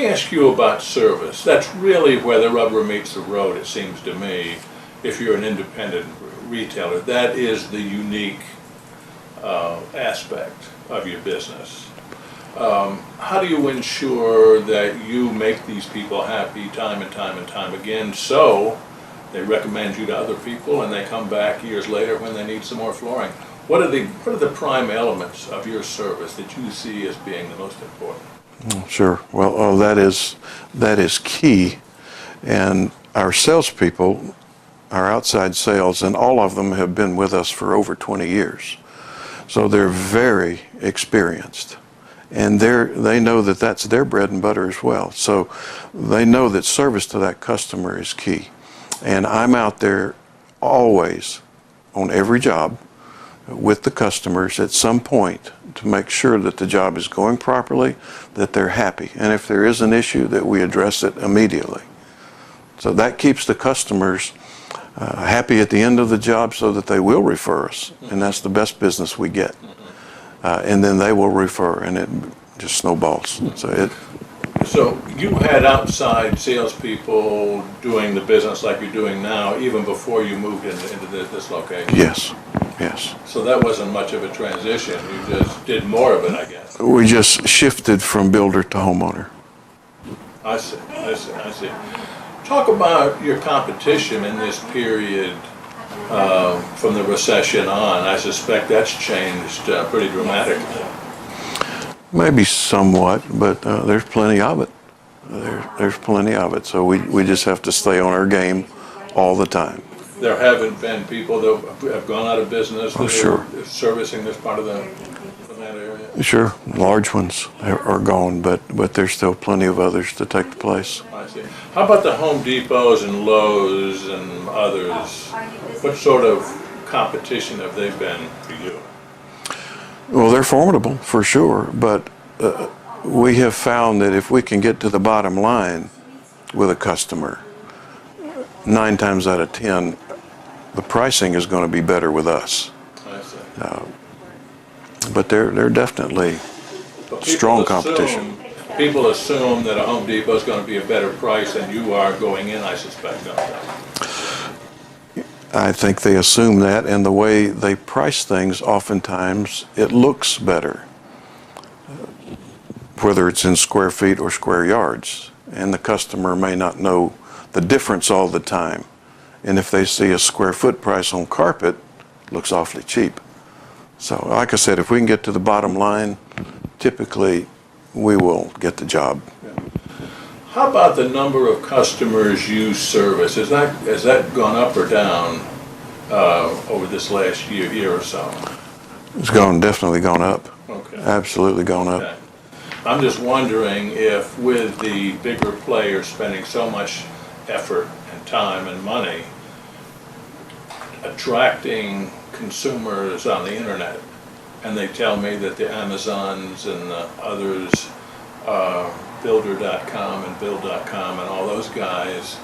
me ask you about service. That's really where the rubber meets the road, it seems to me. If you're an independent retailer, that is the unique aspect of your business. How do you ensure that you make these people happy time and time and time again, so they recommend you to other people and they come back years later when they need some more flooring? What are the prime elements of your service that you see as being the most important? Sure. Well, that is key, and our salespeople, our outside sales, and all of them have been with us for over 20 years. So they're very experienced, and they know that that's their bread and butter as well. So they know that service to that customer is key. And I'm out there always on every job with the customers at some point to make sure that the job is going properly, that they're happy. And if there is an issue, that we address it immediately. So that keeps the customers happy at the end of the job so that they will refer us. And that's the best business we get. And then they will refer, and it just snowballs. So you had outside salespeople doing the business like you're doing now, even before you moved into this location? Yes. So that wasn't much of a transition. You just did more of it, I guess. We just shifted from builder to homeowner. I see. Talk about your competition in this period from the recession on. I suspect that's changed pretty dramatically. Maybe somewhat, but there's plenty of it. There's plenty of it. So we just have to stay on our game all the time. There haven't been people that have gone out of business that sure. are servicing this part of from that area? Sure. Large ones are gone, but there's still plenty of others to take the place. I see. How about the Home Depots and Lowe's and others? What sort of competition have they been for you? Well, they're formidable for sure, but we have found that if we can get to the bottom line with a customer, 9 times out of 10, the pricing is going to be better with us. I see. But they're definitely strong competition. People assume that a Home Depot is going to be a better price than you are going in, I suspect, don't they? I think they assume that, and the way they price things, oftentimes it looks better, whether it's in square feet or square yards, and the customer may not know the difference all the time. And if they see a square foot price on carpet, it looks awfully cheap. So like I said, if we can get to the bottom line, typically we will get the job. How about the number of customers you service? Has that gone up or down over this last year or so? It's definitely gone up. Okay. Absolutely gone up. Okay. I'm just wondering if with the bigger players spending so much effort and time and money attracting consumers on the internet, and they tell me that the Amazons and the others, Builder.com and Build.com and all those guys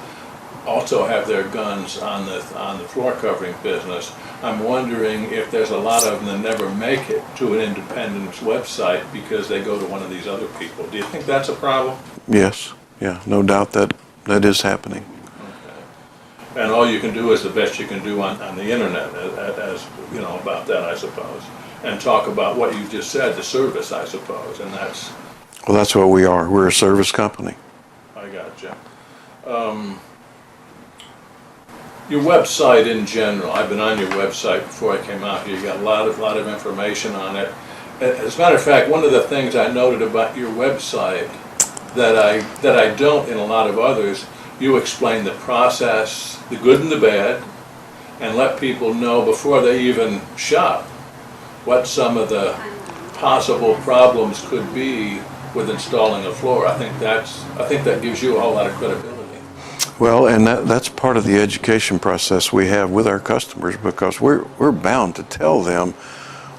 also have their guns on the floor covering business. I'm wondering if there's a lot of them that never make it to an independent's website because they go to one of these other people. Do you think that's a problem? Yes. Yeah, no doubt that is happening. Okay. And all you can do is the best you can do on the internet, as you know, about that, I suppose, and talk about what you just said, the service, I suppose, and that's. Well, that's what we are. We're a service company. I gotcha. Your website in general, I've been on your website before I came out here. You got a lot of information on it. As a matter of fact, one of the things I noted about your website that I don't in a lot of others, you explain the process, the good and the bad, and let people know before they even shop what some of the possible problems could be with installing a floor. I think that gives you a whole lot of credibility. Well, and that's part of the education process we have with our customers, because we're bound to tell them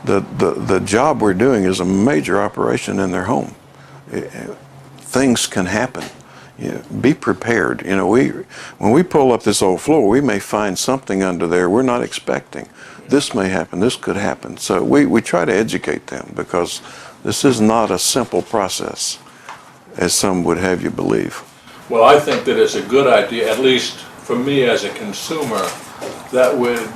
that the job we're doing is a major operation in their home. Things can happen. Be prepared. When we pull up this old floor, we may find something under there we're not expecting. This may happen. This could happen. So we try to educate them, because this is not a simple process. as some would have you believe. Well, I think that it's a good idea, at least for me as a consumer, that would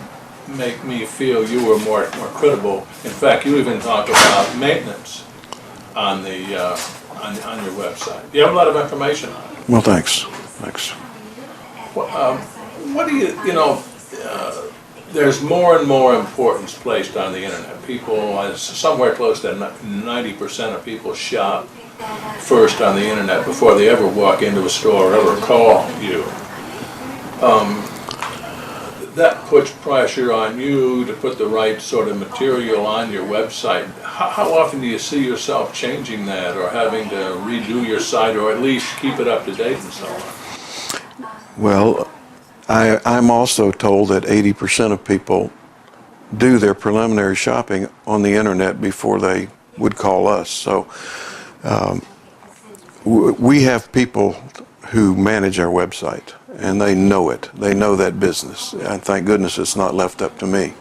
make me feel you were more credible. In fact, you even talk about maintenance on the on your website. You have a lot of information on it. Well, thanks. Thanks. What do you know? There's more and more importance placed on the internet. People, somewhere close to 90% of people shop first on the internet before they ever walk into a store or ever call you. That puts pressure on you to put the right sort of material on your website. How often do you see yourself changing that or having to redo your site or at least keep it up to date and so on? Well, I'm also told that 80% of people do their preliminary shopping on the internet before they would call us. So we have people who manage our website, and they know it. They know that business. And thank goodness it's not left up to me.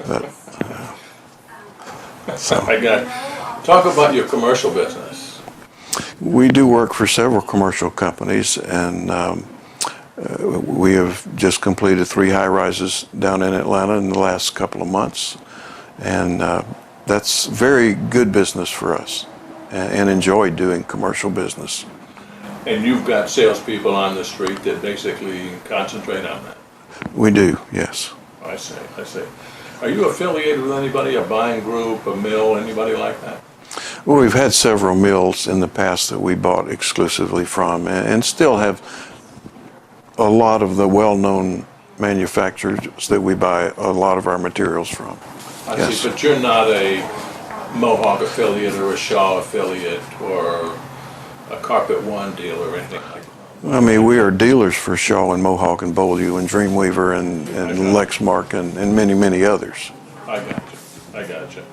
But, so. Talk about your commercial business. We do work for several commercial companies, and we have just completed 3 high-rises down in Atlanta in the last couple of months, and that's very good business for us, and enjoy doing commercial business. And you've got salespeople on the street that basically concentrate on that? We do, yes. I see. Are you affiliated with anybody, a buying group, a mill, anybody like that? Well, we've had several mills in the past that we bought exclusively from, and still have a lot of the well-known manufacturers that we buy a lot of our materials from. I see, but you're not a Mohawk affiliate or a Shaw affiliate or a Carpet One dealer or anything like that? I mean, we are dealers for Shaw and Mohawk and Beaulieu and Dreamweaver and Lexmark and many, many others. I got you.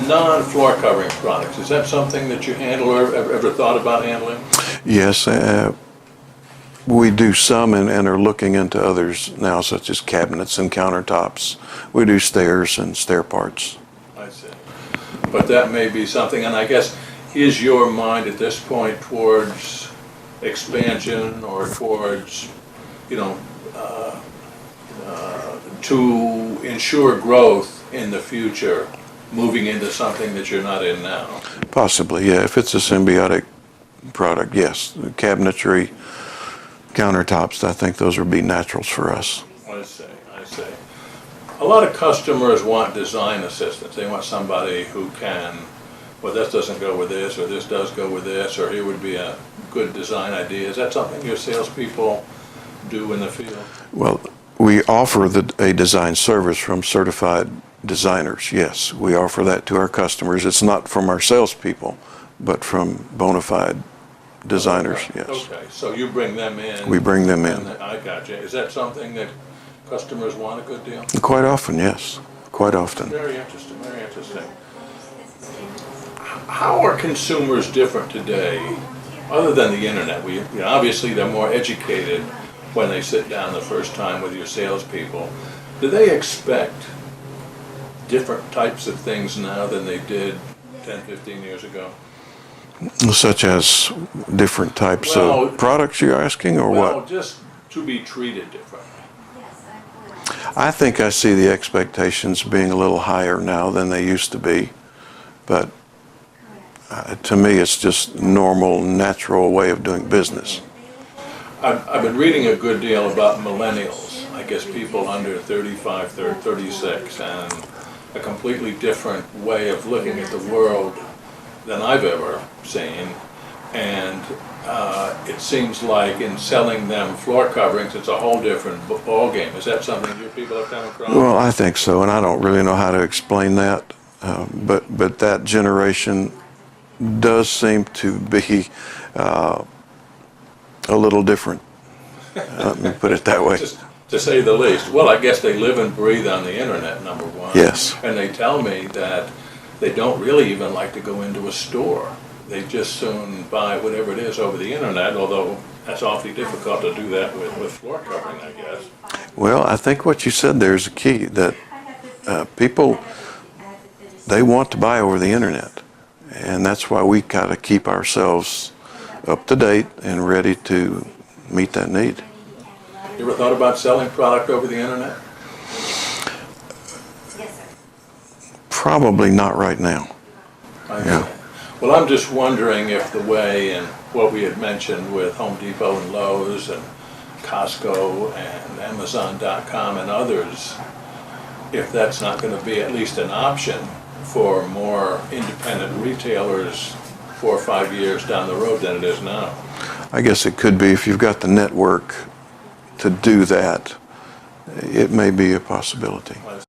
Non-floor covering products, is that something that you handle or ever thought about handling? Yes, we do some and are looking into others now, such as cabinets and countertops. We do stairs and stair parts. I see. But that may be something, and I guess, is your mind at this point towards expansion or towards, to ensure growth in the future, moving into something that you're not in now? Possibly, yeah. If it's a symbiotic product, yes. Cabinetry, countertops, I think those would be naturals for us. I see. A lot of customers want design assistance. They want somebody who can, well, this doesn't go with this, or this does go with this, or here would be a good design idea. Is that something your salespeople do in the field? Well, we offer a design service from certified designers, yes. We offer that to our customers. It's not from our salespeople, but from bona fide designers, yes. Okay, so you bring them in. We bring them in. I got you. Is that something that customers want a good deal? Quite often, yes. Quite often. Very interesting. How are consumers different today, other than the internet? Obviously they're more educated when they sit down the first time with your salespeople. Do they expect different types of things now than they did 10, 15 years ago? Such as different types of products you're asking, or what? Well, just to be treated differently. I think I see the expectations being a little higher now than they used to be, but to me it's just normal, natural way of doing business. I've been reading a good deal about millennials, I guess people under 35, 36, and a completely different way of looking at the world than I've ever seen. And it seems like in selling them floor coverings, it's a whole different ball game. Is that something your people have come across? Well, I think so, and I don't really know how to explain that, but that generation does seem to be a little different. Let me put it that way. To say the least. Well, I guess they live and breathe on the internet, number one. Yes. And they tell me that they don't really even like to go into a store. They just soon buy whatever it is over the internet, although that's awfully difficult to do that with floor covering, I guess. Well, I think what you said there is a key, that people, they want to buy over the internet. And that's why we got to keep ourselves up to date and ready to meet that need. You ever thought about selling product over the internet? Probably not right now. Yeah. Well, I'm just wondering if the way and what we had mentioned with Home Depot and Lowe's and Costco and Amazon.com and others, if that's not going to be at least an option for more independent retailers 4 or 5 years down the road than it is now. I guess it could be if you've got the network to do that. It may be a possibility. Well,